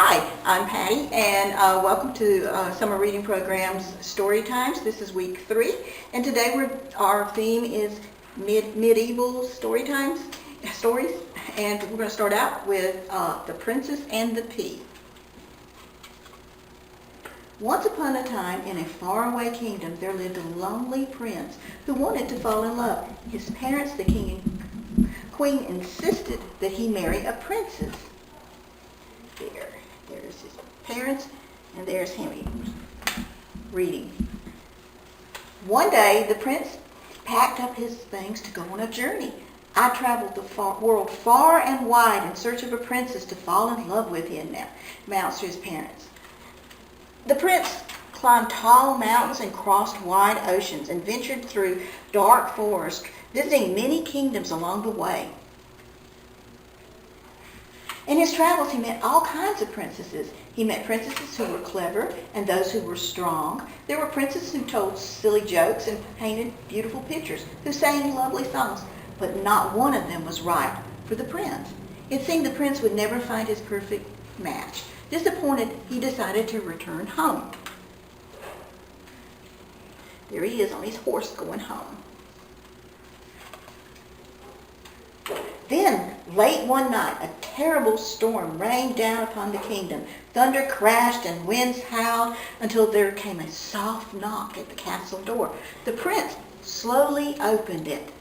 Hi, I'm Patty, and welcome to Summer Reading Program's Story Times. This is week 3, and today our theme is medieval stories, and we're going to start out with The Princess and the Pea. Once upon a time, in a faraway kingdom, there lived a lonely prince who wanted to fall in love. His parents, the king and queen, insisted that he marry a princess. There's his parents, and there's him reading. One day, the prince packed up his things to go on a journey. I traveled the world far and wide in search of a princess to fall in love with, he announced to his parents. The prince climbed tall mountains and crossed wide oceans and ventured through dark forests, visiting many kingdoms along the way. In his travels, he met all kinds of princesses. He met princesses who were clever and those who were strong. There were princesses who told silly jokes and painted beautiful pictures, who sang lovely songs, but not one of them was right for the prince. It seemed the prince would never find his perfect match. Disappointed, he decided to return home. There he is on his horse going home. Then, late one night, a terrible storm rained down upon the kingdom. Thunder crashed and winds howled until there came a soft knock at the castle door. The prince slowly opened it.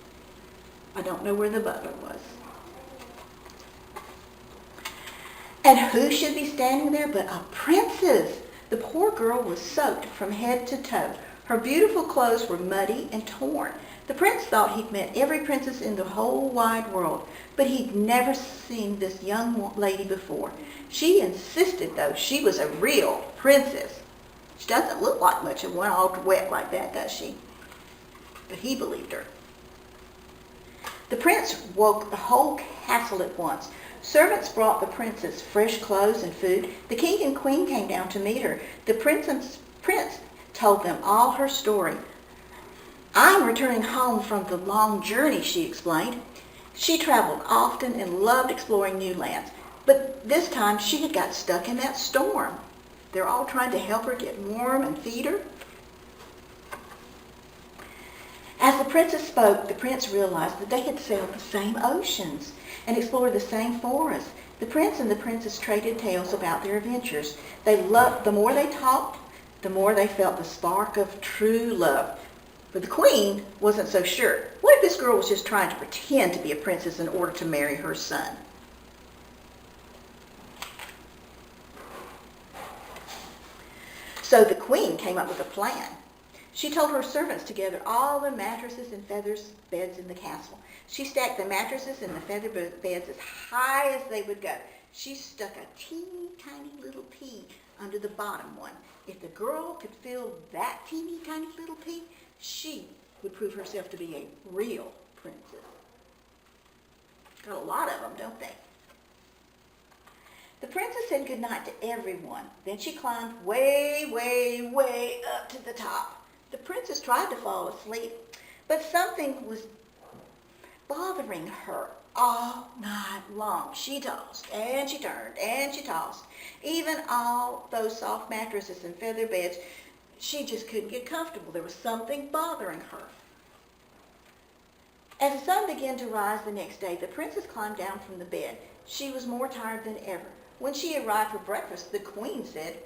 I don't know where the butler was. And who should be standing there but a princess? The poor girl was soaked from head to toe. Her beautiful clothes were muddy and torn. The prince thought he'd met every princess in the whole wide world, but he'd never seen this young lady before. She insisted, though, she was a real princess. She doesn't look like much of one all wet like that, does she? But he believed her. The prince woke the whole castle at once. Servants brought the princess fresh clothes and food. The king and queen came down to meet her. The prince told them all her story. I'm returning home from the long journey, she explained. She traveled often and loved exploring new lands, but this time she had got stuck in that storm. They're all trying to help her get warm and feed her. As the princess spoke, the prince realized that they had sailed the same oceans and explored the same forests. The prince and the princess traded tales about their adventures. The more they talked, the more they felt the spark of true love. But the queen wasn't so sure. What if this girl was just trying to pretend to be a princess in order to marry her son? So the queen came up with a plan. She told her servants to gather all the mattresses and feather beds in the castle. She stacked the mattresses and the feather beds as high as they would go. She stuck a teeny tiny little pea under the bottom one. If the girl could fill that teeny tiny little pea, she would prove herself to be a real princess. Got a lot of them, don't they? The princess said goodnight to everyone. Then she climbed way, way, way up to the top. The princess tried to fall asleep, but something was bothering her all night long. She tossed, and she turned, and she tossed. Even all those soft mattresses and feather beds, she just couldn't get comfortable. There was something bothering her. As the sun began to rise the next day, the princess climbed down from the bed. She was more tired than ever. When she arrived for breakfast, the queen said,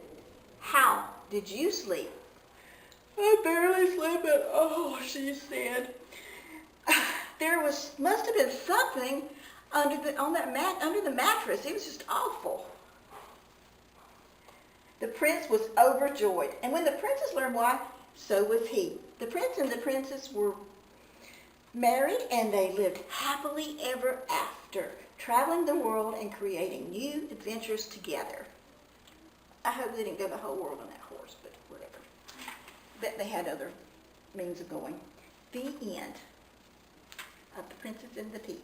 "How did you sleep?" "I barely slept at all," she said. There must have been something under the mattress. It was just awful." The prince was overjoyed, and when the princess learned why, so was he. The prince and the princess were married, and they lived happily ever after, traveling the world and creating new adventures together. I hope they didn't go the whole world on that horse, but whatever. Bet they had other means of going. The end of The Princess and the Pea.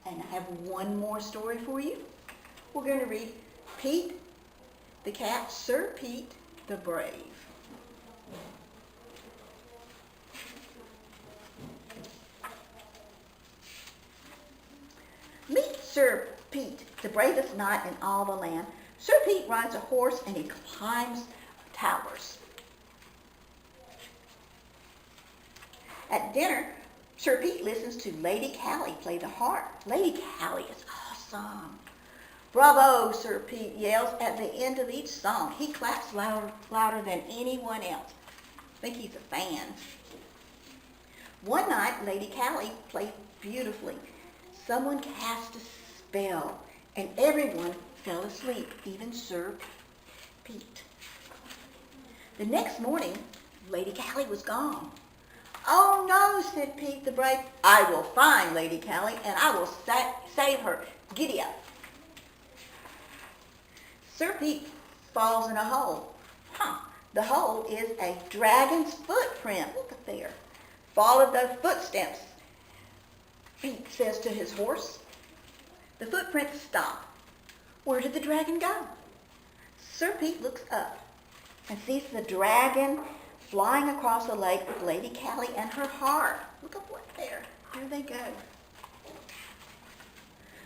And I have one more story for you. We're going to read Pete the Cat, Sir Pete the Brave. Meet Sir Pete, the bravest knight in all the land. Sir Pete rides a horse and he climbs towers. At dinner, Sir Pete listens to Lady Callie play the harp. Lady Callie is awesome. Bravo, Sir Pete yells at the end of each song. He claps louder than anyone else. I think he's a fan. One night, Lady Callie played beautifully. Someone cast a spell, and everyone fell asleep, even Sir Pete. The next morning, Lady Callie was gone. Oh no, said Pete the Brave. I will find Lady Callie, and I will save her. Giddy up. Sir Pete falls in a hole. The hole is a dragon's footprint. Look at there. Follow the footsteps, Pete says to his horse. The footprints stop. Where did the dragon go? Sir Pete looks up and sees the dragon flying across the lake with Lady Callie and her harp. Look up there. There they go.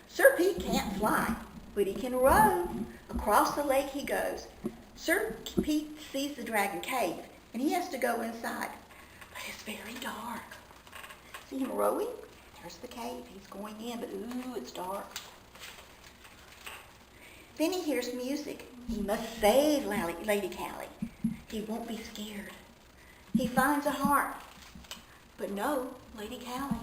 Sir Pete can't fly, but he can row. Across the lake he goes. Sir Pete sees the dragon cave, and he has to go inside. But it's very dark. See him rowing? There's the cave. He's going in, but ooh, it's dark. Then he hears music. He must save Lady Callie. He won't be scared. He finds a harp, but no Lady Callie.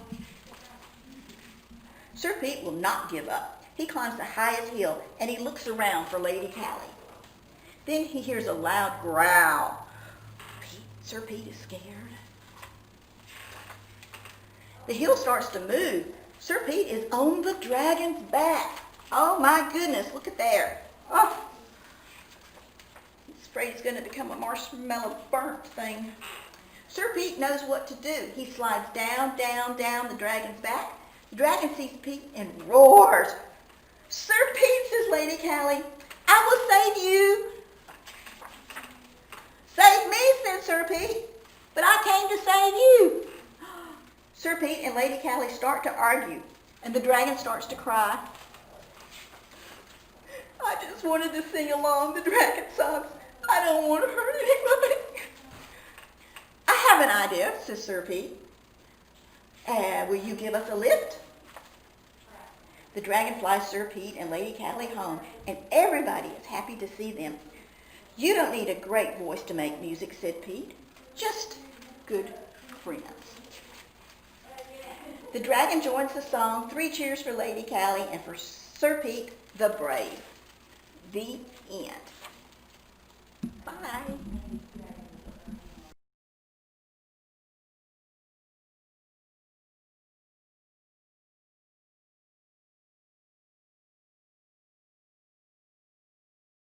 Sir Pete will not give up. He climbs the highest hill, and he looks around for Lady Callie. Then he hears a loud growl. Sir Pete is scared. The hill starts to move. Sir Pete is on the dragon's back. Oh my goodness, look at there. Oh, he's afraid he's going to become a marshmallow burnt thing. Sir Pete knows what to do. He slides down, down, down the dragon's back. The dragon sees Pete and roars. Sir Pete, says Lady Callie, I will save you. Save me, said Sir Pete, but I came to save you. Sir Pete and Lady Callie start to argue, and the dragon starts to cry. I just wanted to sing along, the dragon sobs. I don't want to hurt anybody. I have an idea, says Sir Pete. Will you give us a lift? The dragon flies Sir Pete and Lady Callie home, and everybody is happy to see them. You don't need a great voice to make music, said Pete. Just good friends. The dragon joins the song. 3 cheers for Lady Callie and for Sir Pete the Brave. The end. Bye.